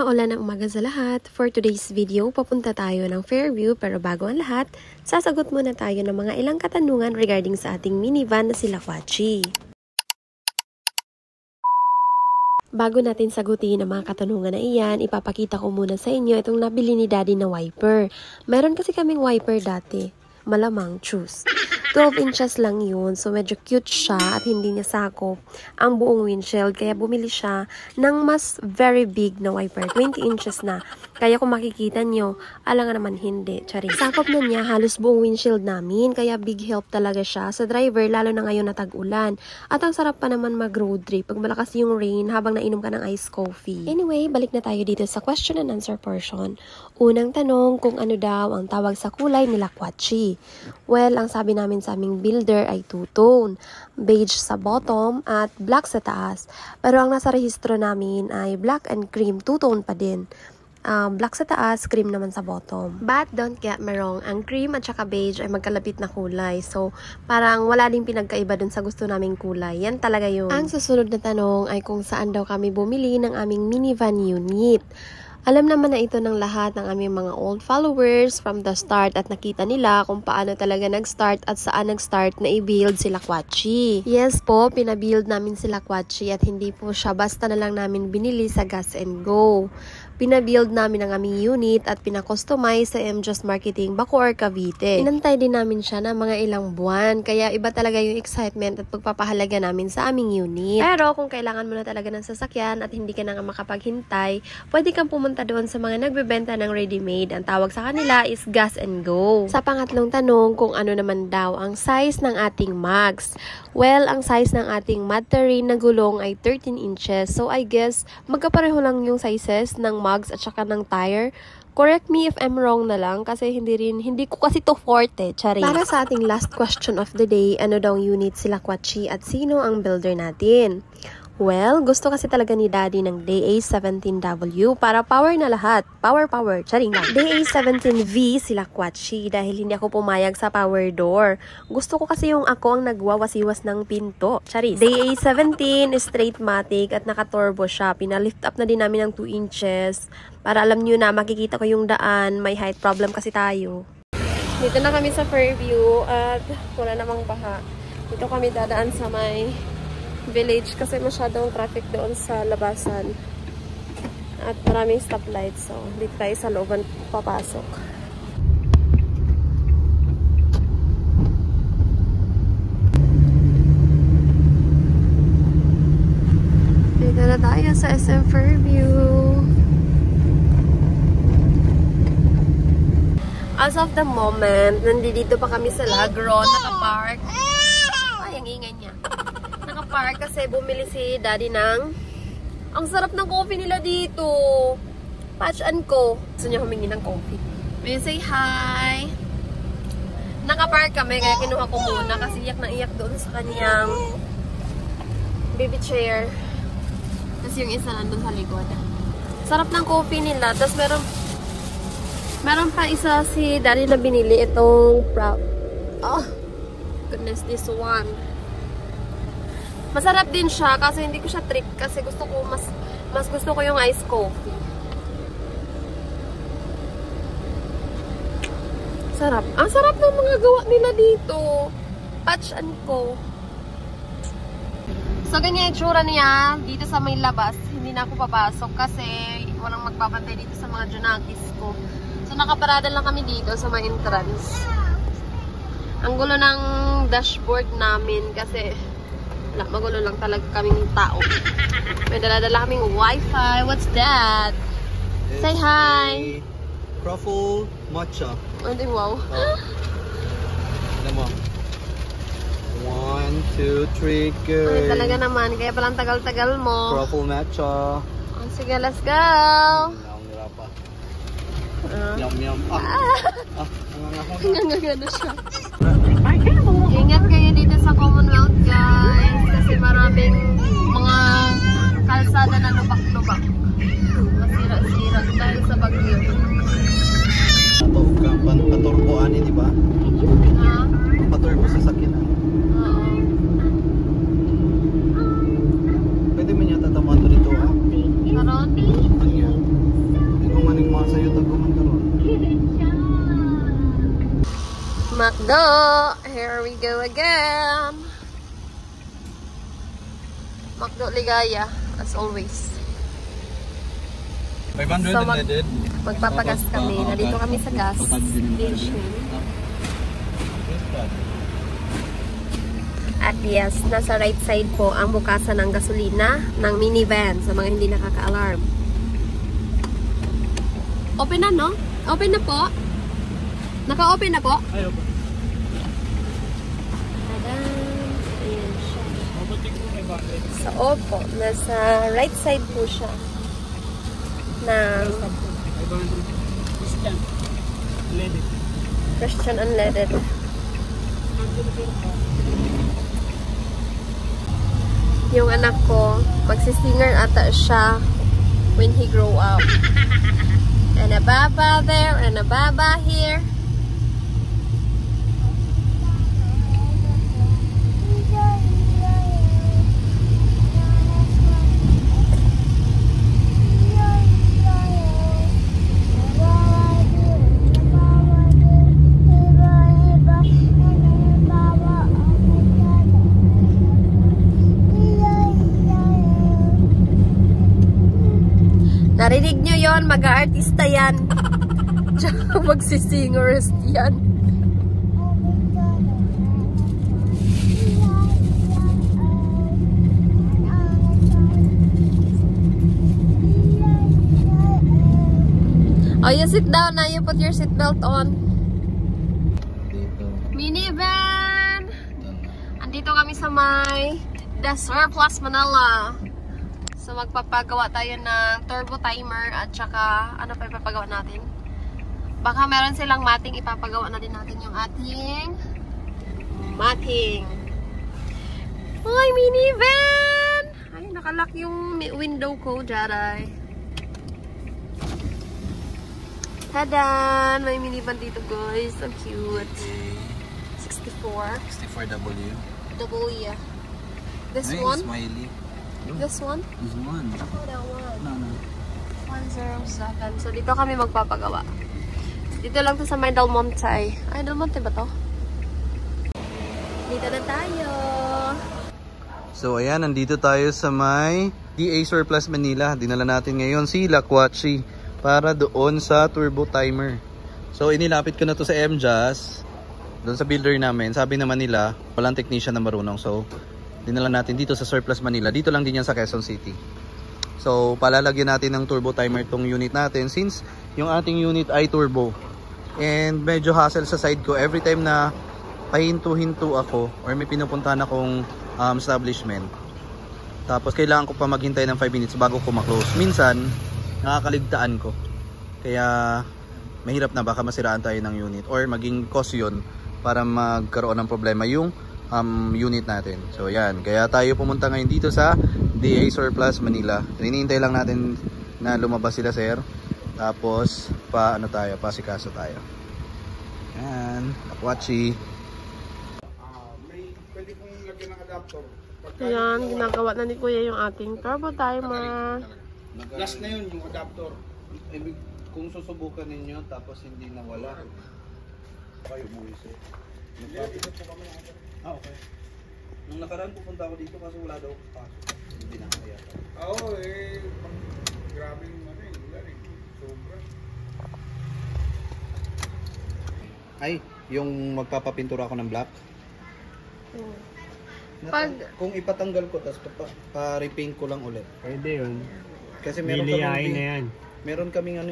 Maulan na umaga sa lahat. For today's video, papunta tayo ng Fairview pero bago ang lahat, sasagot muna tayo ng mga ilang katanungan regarding sa ating minivan na si Lakwachi. Bago natin sagutin ang mga katanungan na iyan, ipapakita ko muna sa inyo itong nabili ni Daddy na wiper. Meron kasi kaming wiper dati. Malamang, choose. 12 inches lang yun, so medyo cute siya at hindi niya sakop ang buong windshield. Kaya bumili siya ng mas very big na wiper, 20 inches na. Kaya kung makikita nyo, alangan naman hindi, tsari. Sakop na niya halos buong windshield namin, kaya big help talaga siya sa driver, lalo na ngayon na tag-ulan. At ang sarap pa naman mag-road trip pag malakas yung rain habang nainom ka ng iced coffee. Anyway, balik na tayo dito sa question and answer portion. Unang tanong, kung ano daw ang tawag sa kulay ni Lakwachi. Well, ang sabi namin sa aming builder ay two-tone, beige sa bottom at black sa taas. Pero ang nasa rehistro namin ay black and cream, two-tone pa din. Black sa taas, cream naman sa bottom. But don't get me wrong, ang cream at saka beige ay magkalapit na kulay. So, parang wala ding pinagkaiba dun sa gusto naming kulay. Yan talaga yun. Ang susunod na tanong ay kung saan daw kami bumili ng aming minivan unit. Alam naman na ito ng lahat ng aming mga old followers from the start at nakita nila kung paano talaga nag-start at saan nag-start na i-build si Lakwachi. Yes po, pinabuild namin si Lakwachi at hindi po siya basta na lang namin binili sa Gas and Go. Pinabuild namin ang aming unit at pinakustomize sa MJOS Marketing, Bacoor, Cavite. Inantay din namin siya ng mga ilang buwan, kaya iba talaga yung excitement at pagpapahalaga namin sa aming unit. Pero kung kailangan mo na talaga ng sasakyan at hindi ka na nga makapaghintay, pwede kang pumunta doon sa mga nagbebenta ng ready-made. Ang tawag sa kanila is Gas and Go. Sa pangatlong tanong, kung ano naman daw ang size ng ating mags. Well, ang size ng ating mud terrain na gulong ay 13 inches. So, I guess, magkapareho lang yung sizes ng mags at saka ng tire. Correct me if I'm wrong na lang kasi hindi ko kasi to forte, chari. Para sa ating last question of the day, ano daw unit si Lakwachi at sino ang builder natin? Well, gusto kasi talaga ni Daddy ng DA17W para power na lahat. Power, charing lang. DA17V si Lakwachi dahil hindi ako pumayag sa power door. Gusto ko kasi yung ako ang nagwawasiwas ng pinto. Charis. DA17 is straight-matic at naka-turbo siya. Pinalift up na din namin ng 2 inches para alam nyo na makikita ko yung daan. May height problem kasi tayo. Dito na kami sa Fairview at wala namang baha. Dito kami dadaan sa may village kasi masyadong traffic doon sa labasan at maraming stoplight, so dito tayo sa looban papasok. Dito na tayo sa SM Fairview. As of the moment, nandito pa kami sa Lagron, nakapark. Ay, ang ingay niya. Park kasi bumili si Daddy ng ang sarap ng coffee nila dito, Patch and Co. Gusto niya humingi ng coffee. May say hi. Nakapark kami kaya kinuha ko muna kasi iyak na iyak doon sa kanyang baby chair. Tapos yung isa nandun sa likod. Sarap ng coffee nila. Tapos meron pa isa si Daddy na binili itong oh goodness, this one. Masarap din siya kasi hindi ko siya trip kasi gusto ko mas gusto ko yung iced coffee. Sarap. Ang sarap ng mga gawa nila dito. Patch and Co. So ganyan yung itsura niya dito sa may labas. Hindi na ako papasok kasi walang magbabantay dito sa mga junakis ko. So nakaparada lang kami dito sa may entrance. Ang gulo ng dashboard namin kasi magulo lang talaga kaming tao. May dala-dala kaming wifi. What's that? Say hi! Truffle matcha. Oh, di wow. Ano mo? 1, 2, 3, good. Ay, talaga naman. Kaya palang tagal-tagal mo. Truffle matcha. Oh, sige, let's go! Nira pa. Yum. Nangangano siya. Ingat kayo dito sa Commonwealth, guys. Kasi maraming mga kalsada na lubak-lubak. Masira-sira dahil sa bagyo. Paturboan di ba? Ha? Paturbo sa sakinan. Oo. Pwede mo niya tatamaan to dito, ha? Karon? Ano yan? McDo! Here we go again! McDo Ligaya, as always. 500 So, unleaded. magpapagas kami. Nandito kami sa gas station. At yes, nasa right side po ang bukasan ng gasolina ng minivan sa mga hindi nakaka-alarm. Open na, no? Open na po. Naka-open na po. Ay, opo. Tadaan! Ayan siya. Sa opo, nasa right side po siya. Ng Christian Unleaded. Yung anak ko, magsisinger ata siya when he grow up. And a baba there, and a baba here. Narinig nyo yon, mag-aartista yan. Tsaka magsisingers yan. Oh, you sit down na. You put your seatbelt on. Dito. Minivan! Andito kami sa may The Surplus Manila. So, magpapagawa tayo ng turbo timer at saka, ano pa ipapagawa natin? Baka meron silang mating, ipapagawa na din natin yung ating mating. Ay, minivan! Ay, nakalock yung window ko, Jaray. Tadan! May minivan dito, guys. So cute. 64. 64W. W. This Ay, one? smiley. This one? This one. Oh, that one. No. 107. So, dito kami magpapagawa. Dito lang to sa may Del Monte. Ay, Del Monte ba to? Dito na tayo. So, ayan. Nandito tayo sa may DA Surplus Manila. Dinala natin ngayon si Lakwachi para doon sa turbo timer. So, inilapit ko na to sa MJAS. Doon sa builder namin. Sabi naman nila, walang technician na marunong. So, dinala natin dito sa Surplus Manila. Dito lang din yan sa Quezon City. So, palalagyan natin ng turbo timer tong unit natin since yung ating unit ay turbo. And medyo hassle sa side ko. Every time na pahinto-hinto ako or may pinupuntahan akong establishment. Tapos, kailangan ko pa maghintay ng 5 minutes bago ko ma-close. Minsan, nakakaligtaan ko. Kaya, mahirap na baka masiraan tayo ng unit or maging cause yun para magkaroon ng problema yung unit natin. So yan, kaya tayo pumunta ngayon dito sa DA Surplus Manila. Hinihintay lang natin na lumabas sila, sir. Tapos pasikaso tayo. Yan, Lakwachi. Pwede kong lagyan ng adapter. Ayan, ginagawa na ni Kuya yung ating turbo timer. Last na yun, yung adapter. Kung susubukan ninyo tapos hindi nawala, kayo mo isip. Okay. Nung nakaraan pupunta ako dito kasi wala daw pasok. Hindi na kaya. Oo, grabe yung ulan eh. Sobra. Ay, yung magpapapintura ako ng black. Kung ipatanggal ko tapos pa-repaint ko lang ulit. Pwede yun. Kasi meron Biliyain na yan. Meron kaming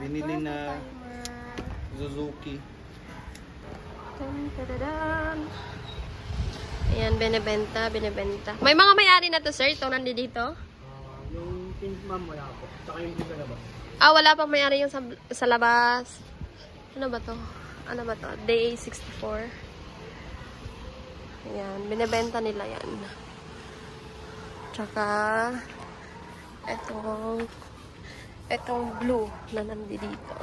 binili na Suzuki. Ayan, binibenta. May mga may-ari na to, sir? Itong nandito? Yung pink ma'am wala po. Tsaka yung pink na ba? Ah, wala pang may-ari yung sa labas. Ano ba to? Day 64. Ayan, binibenta nila yan. Tsaka, etong blue na nandito.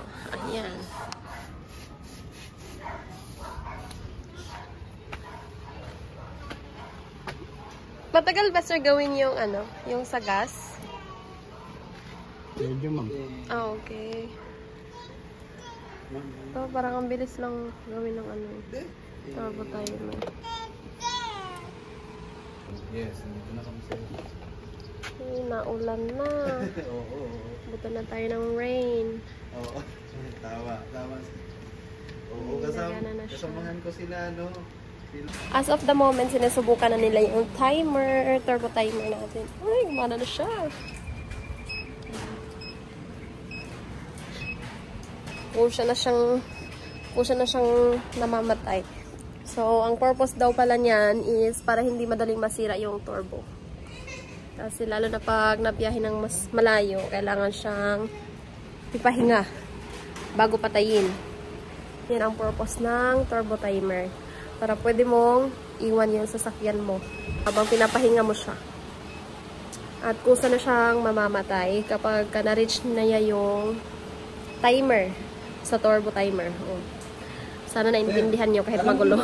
Ayan. Matagal ba, sir, gawin yung yung sa gas? Medyo ma'am. Ah, okay. Ito, parang ang bilis lang gawin ng ano. Turbo timer. Yes, nandito na kami sa Ay, naulan na. Oo. Buto na tayo ng rain. Oo. Tama. Oo, Nagana na siya. kasamahan ko sila, no? As of the moment, sinusubukan na nila yung timer, turbo timer natin. Ay, gumana na siya. Kusa na siyang namamatay. So, ang purpose daw pala niyan is para hindi madaling masira yung turbo. Kasi lalo na pag nabiyahe ng mas malayo, kailangan siyang ipahinga bago patayin. Yan ang purpose ng turbo timer. Para pwede mong iwan yung sasakyan mo habang pinapahinga mo siya. At kusa na siyang mamamatay kapag na-reach na niya yung timer sa turbo timer. Oh. Sana naintindihan nyo kahit magulo.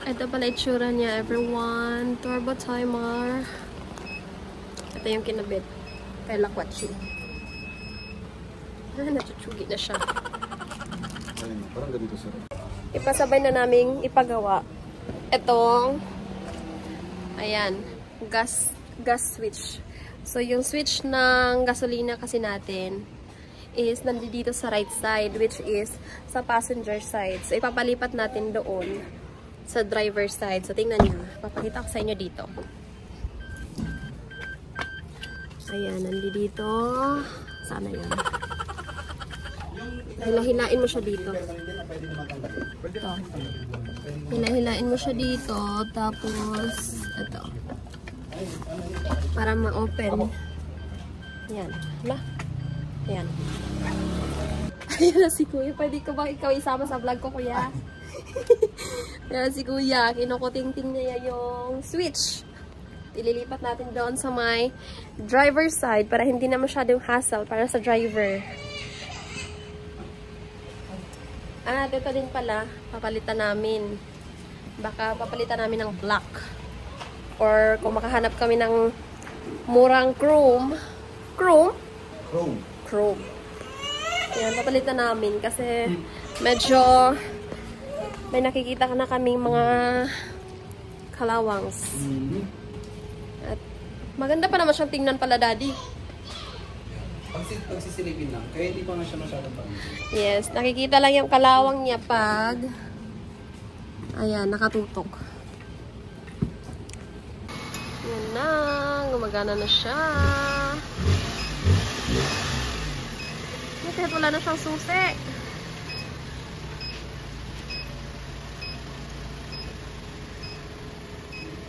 Ito pala itsura niya, everyone. Turbo timer. Ito yung kinabit. Kay Lakwatsi. Natutsugi na siya. Ayun, parang ganito sir. Ipasabay na naming ipagawa itong ayan, gas switch. So, yung switch ng gasolina kasi natin is nandito sa right side, which is sa passenger side. So, ipapalipat natin doon sa driver side. So, tingnan nyo. Papakita ko sa inyo dito. Ayan, nandito. Sana yan. Hilahilain mo siya dito. Ito. Hilahilain mo siya dito. Tapos, ito. Para ma-open. Ayan. Hala. Ayan. Ayan na si Kuya. Pwede ko ba ikaw isama sa vlog ko, Kuya? Ayan si Kuya. Kinukuting-ting niya yung switch. Ililipat natin doon sa may driver side para hindi na masyadong hassle para sa driver. At ito din pala, papalitan namin. Baka papalitan namin ng black. Or kung makahanap kami ng murang chrome. Chrome? Chrome. Ayan, papalitan namin kasi medyo may nakikita na kaming mga kalawangs. At maganda pa naman siyang tingnan pala, Daddy. Pagsisilipin lang. Kaya hindi pa nga siya masyadong pansin. Yes, nakikita lang yung kalawang niya pag ayan, nakatutok. Yan na, gumagana na siya. Kahit wala na siyang susi.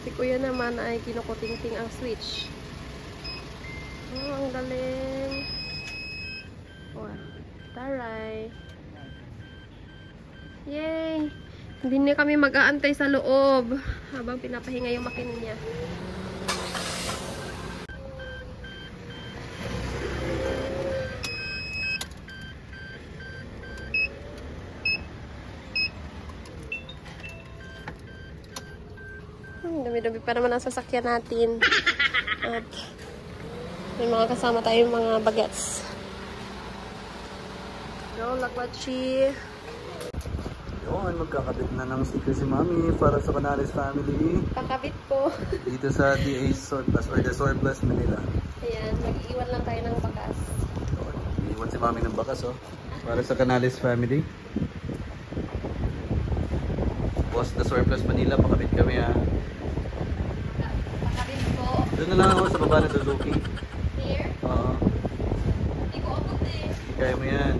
Si Kuya naman ay kinukuting-ting ang switch. Oh, ang galing. Wow. Taray. Yay! Hindi na kami mag-aantay sa loob habang pinapahinga yung makina niya. Dumi-dumi pa naman ang sasakyan natin. At may mga kasama tayong mga bagets. Go, Lakwatsi! Yun, magkakabit na ng sticker si Mami para sa Canales family. Kakabit po. Dito sa DA Surplus or the Surplus Manila. Ayan, mag-iwan lang tayo ng bakas. Iwan si Mami ng bakas, oh. Para sa Canales family. Boss, the Surplus Manila, pakabit kami, ha. Kakabit po. Doon na lang ako sa baba ng Suzuki. Here? Oo. Hindi ko abot eh. Kaya mo yan.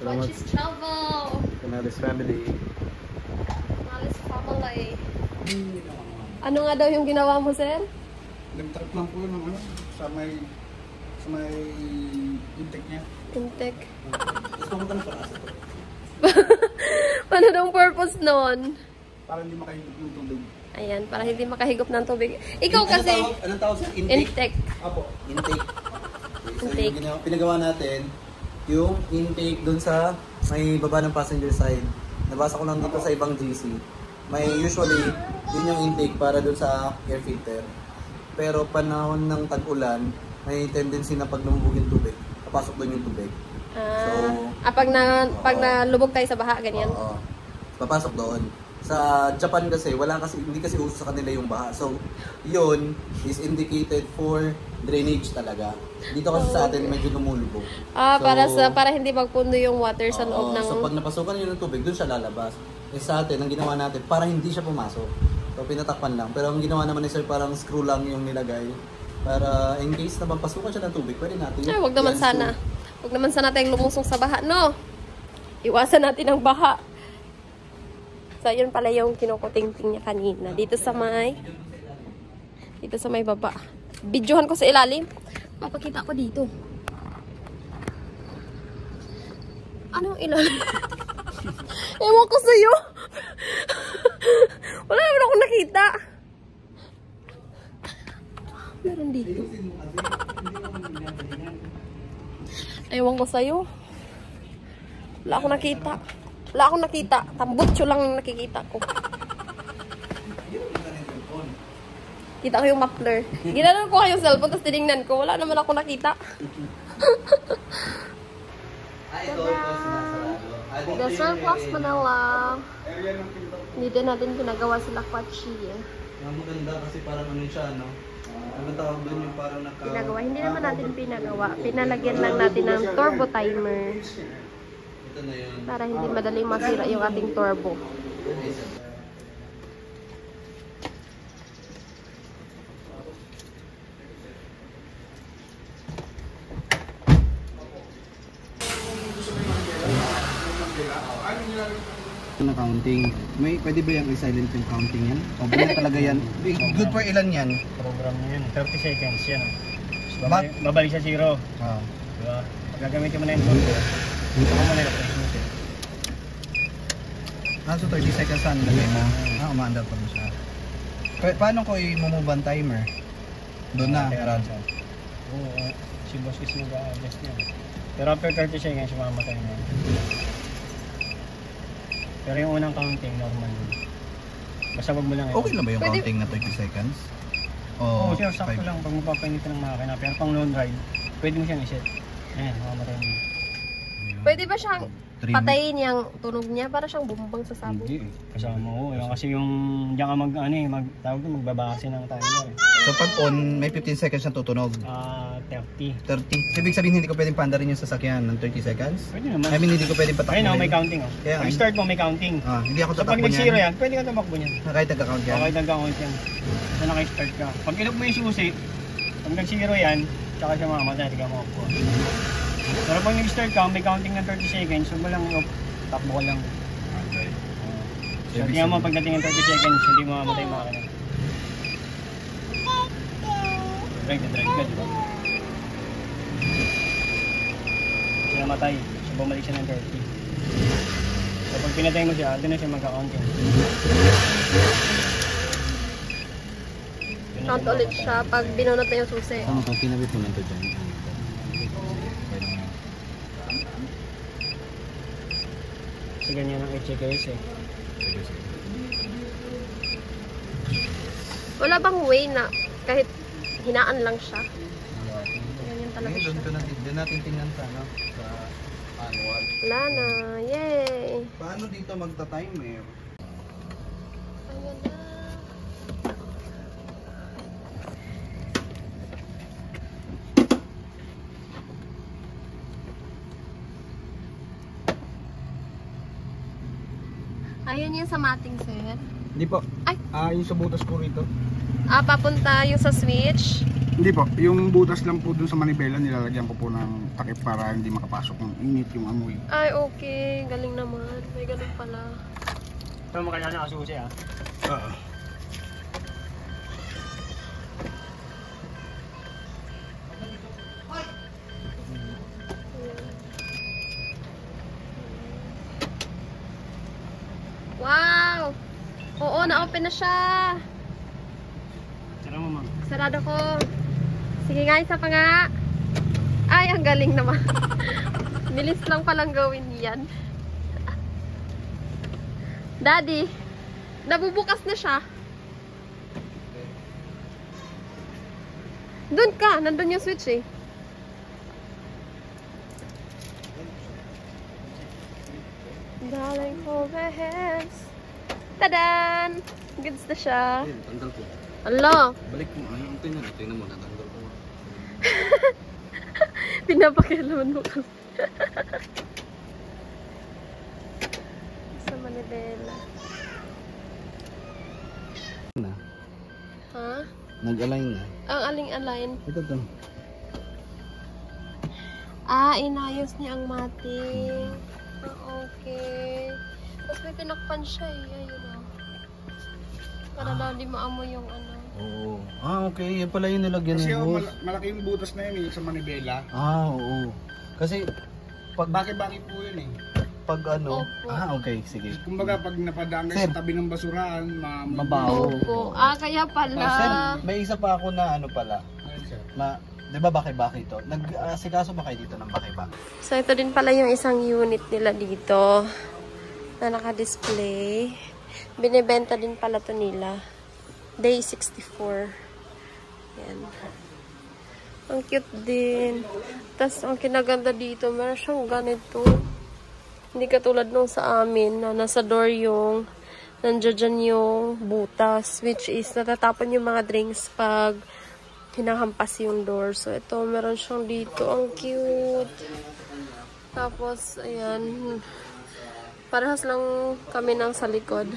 Lakwatsis travel! Canales family. Canales family. Ano nga daw yung ginawa mo, sir? Nag-trap lang po yun ng ano, sa may intake niya. Intake. Tapos pumunta na sa kaso. Ano daw purpose nun? para hindi makahigop yung tubig. Ayan, para hindi makahigop ng tubig. Ikaw kasi, Anong tawag sa intake? intake. Apo. Intake. So, Intake. yung pinagawa natin, yung intake dun sa may baba ng passenger side. Nabasa ko lang dito sa ibang GC. May usually, yun yung intake para dun sa air filter. Pero panahon ng tag-ulan, may tendency na pag lumubog yung tubig, papasok dun yung tubig. Pag nalubog tayo sa baha, ganyan. Oo. Papasok doon. Sa Japan kasi, hindi kasi uso sa kanila yung baha. So, yun is indicated for drainage talaga. Dito kasi sa atin medyo lumulubog. Para hindi magpundo yung water sa loob ng... So, pag napasukan yun ng tubig, doon siya lalabas. Eh sa atin, ang ginawa natin, para hindi siya pumasok. So, pinatakpan lang. Pero ang ginawa naman ni sir, parang screw lang yung nilagay. Para in case na pagpasukan siya ng tubig, pwede natin. Ay, wag naman sana. Wag naman sana tayong lumusong sa baha, no? Iwasan natin ang baha. So, yun pala yung kinukuting-ting niya kanina. Dito sa may baba. Videohan ko sa ilalim. Papakita ko dito. Anong ilalim? Ewan ko sa'yo. Wala naman akong nakita. Meron dito. Ewan ko sa'yo. Wala akong nakita. Tambutso lang ang nakikita ko. Kita ko yung muffler. Ginanon ko yung cellphone, tapos tinignan ko. Wala naman ako nakita. The Surplus Manila. Dito natin pinagawa sila Kwachi. Maganda kasi parang ano siya, no? Ano tawag doon yung parang Pinagawa. Hindi naman natin pinagawa. Pinalagyan lang natin ng turbo timer. Ito na yun. Para hindi madaling masira yung ating turbo. Na counting. Pwede ba yung i-silent yung counting yan? O ba talaga yan? Good for ilan yan? Program niya yun. 30 seconds yan. So, But- babalik sa 0. Ah. Diba? Pag gagamitin mo na yung turbo, dito mo muna yung susi. So 30 seconds na nilagay mo. Umaandar pa mo siya. Paano ko i-move ang timer? Doon na, around. Oo, si boss is nag-adjust yan. Pero after 30 seconds, mamatay na yan. Pero yung unang counting, normal yun. Basta wag mo lang Okay lang ba yung counting na 30 seconds? Oo, sure, sakto lang. Pag mapapainit ka ng makina. Pero pang long ride, pwede mo siyang iset. Ayan, mamamatay mo. Pwede ba siyang patayin yung tunog niya para siyang bumubang sa sabong? Hindi eh. Kasama ko. Yung, kasi yung diyan ka magbabase ng timer eh. So pag on, may 15 seconds na tutunog. 30. 30. Ibig sabihin hindi ko pwedeng pandarin yung sasakyan ng 30 seconds? Pwede naman. I mean hindi ko pwedeng patakbo. Ayun may counting oh. Kaya Pag start mo may counting. Hindi ako So pag tatakbo nag-zero niyan. yan, pwede ka tumakbo niyan. Kahit nagka-count yan. Okay, nag-count yan. So naka-start ka. Pag ilog mo yung susi, pag nag-zero yan, tsaka siya mamamatay, hindi ka makakbo. Pero pag nag-start ka, may counting ng 30 seconds, so mo lang takbo ka lang. Okay. So tingnan mo pagdating ng 30 seconds, hindi mamamatay yung makina. Drive ka, di ba? Siya namatay, so bumalik siya ng 30. So pag pinatay mo siya, doon na siya magka-counting. Count ulit siya pag binunot na yung susi. Ano pag kinabit mo lang ito dyan? Kasi ganyan ang HKS eh. Wala bang way na kahit hinaan lang siya? Ganyan talaga siya. Doon natin tingnan sa manual. Wala na. Yay! Paano dito magta-timer? Ayan na. Ayun yung sa mating, sir. Hindi po. Ay! Yung sa butas po rito. Papunta yung sa switch. Hindi po. Yung butas lang po dun sa manibela, nilalagyan ko po ng takip para hindi makapasok yung init, yung amoy. Ay, okay. Galing naman. May ganun pala. Ito mo kailangan nakasusi ah. Oo. Wow! open na siya. Tara mo, ma'am. Sarado ko. Sige nga, isa pa nga. Ay, ang galing naman. Bilis lang palang gawin yan. Daddy, nabubukas na siya. Doon ka, nandun yung switch eh. Darling, hold my hands. Tadan! Goods na siya. Tanggal ko. Ala! Balik mo. Ano ang tingnan mo. Natanggal ko. Pinapakialaman mo kasi. Sa manibela. Na. Ha? Nag-align na. Ang aling-align. Ito to. Inayos niya ang mating. Okay. Tapos may tinakpan siya eh. Ayun o. Para daw di maamoy yung ano. Oo. Okay. Yan pala yung nilagyan Kasi ng yung hose. malaking butas na yun sa manibela. Oo. Kasi pag Baki-baki po yun eh. pag ano. Opo. Okay. Sige. Kumbaga pag napadaan Sir. kayo sa tabi ng basurahan, Mabaho. Opo. Kaya pala. Sir, may isa pa ako na ano pala. Ayun, sir. Na, di ba baki-baki to? Nag-asikaso ba kayo dito ng baki-baki? So, ito din pala yung isang unit nila dito na naka-display. Binibenta din pala to nila. Day 64. Yan. Ang cute din. Tapos, ang kinaganda dito, meron siyang ganito. Hindi katulad nung sa amin na nasa door yung nandiyan yung butas, which is natatapon yung mga drinks pag hinahampas yung door. So, ito, meron siyang dito. Ang cute. Tapos, ayan. Parehas lang kami ng sa likod.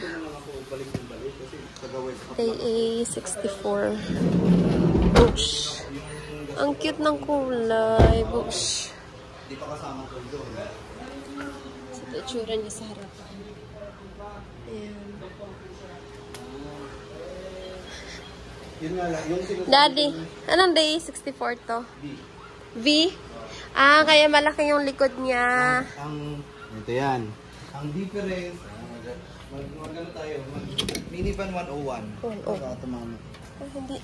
TA64. Boosh. Ang cute ng kulay. Boosh. So, ito itsura niya sa harapan. Ayan. Yun nga lang. Yung Daddy, anong day 64 to? V? Kaya malaki yung likod niya. Ito yan. Ang difference, mag-ano tayo, minivan 101. Tumama. Hindi.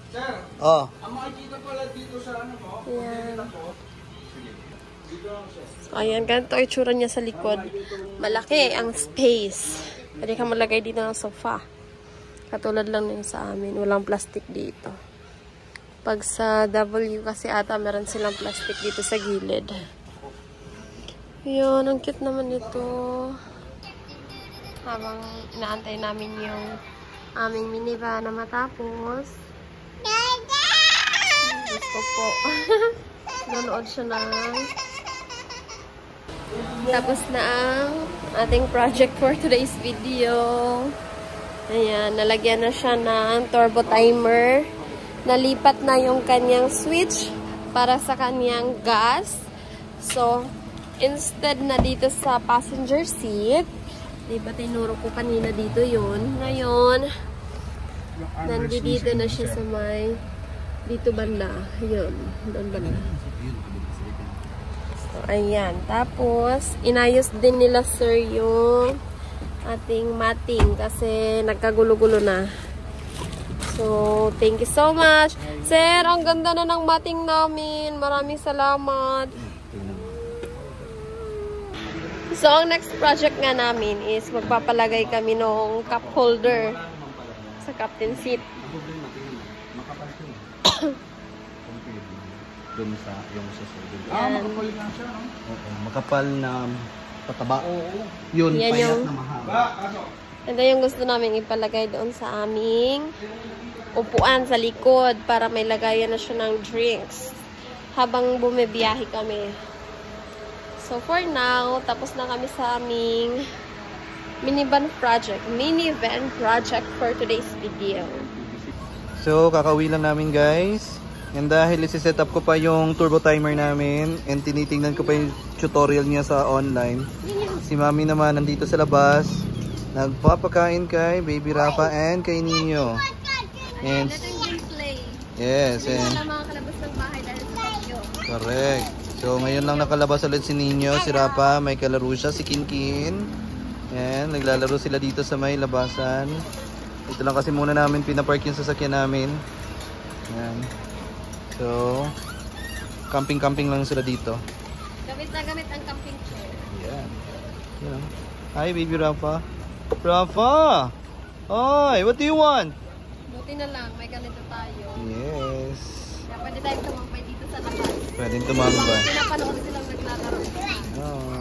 Sir, Oh. ang makikita pala dito sa ano mo, Ayan. So, ayan, ganito yung itsura niya sa likod. Malaki ang space. Pwede ka malagay dito ng sofa. Katulad lang din sa amin. Walang plastic dito. Pag sa W kasi ata meron silang plastic dito sa gilid. Yun, ang cute naman ito. Habang inaantay namin yung aming minivan na matapos. Gusto po. Nanood siya ng tapos na ang ating project for today's video. Ayan, nalagyan na siya ng turbo timer. Nalipat na yung kanyang switch para sa kanyang gas. So, instead na dito sa passenger seat, diba tinuro ko kanina dito yun. Ngayon, nandito na siya sa may dito banda. Yun, doon banda. So, ayan. Tapos, inayos din nila sir yung ating mating kasi nagkagulo-gulo na. So, thank you so much. Sir, ang ganda na ng mating namin. Maraming salamat. So, ang next project nga namin is magpapalagay kami ng cup holder sa captain seat. Dun sa yung susunod. makapal na siya, no? Oo, makapal na pataba. Yun, Yan payat yung- na mahaba. Ito yung gusto namin ipalagay doon sa aming upuan sa likod para may lagayan na siya ng drinks habang bumibiyahe kami. So, for now, tapos na kami sa aming minivan project for today's video. So, kakauwi lang namin guys. And dahil isi-set up ko pa yung turbo timer namin and tinitingnan ko pa yung tutorial niya sa online. Si Mami naman nandito sa labas. Nagpapakain kay Baby Rafa and kay Nino. And yes, and makakalabas ng bahay dahil sa bagyo. correct. So, ngayon lang nakalabas ulit si Nino, si Rafa, may kalaro siya, si Kinkin. Yan, naglalaro sila dito sa may labasan. Dito lang kasi muna namin pinapark yung sasakyan namin. Ayan. So, camping-camping lang sila dito. Gamit na gamit ang camping chair. Ayan. Ayan. Hi, baby Rafa. Rafa! Hi, what do you want? Buti na lang, may ganito tayo. Yes. Kaya pwede tayong tumambay dito sa labas. Pwedeng tumambay. Pinapanood silang naglalaro. Oh.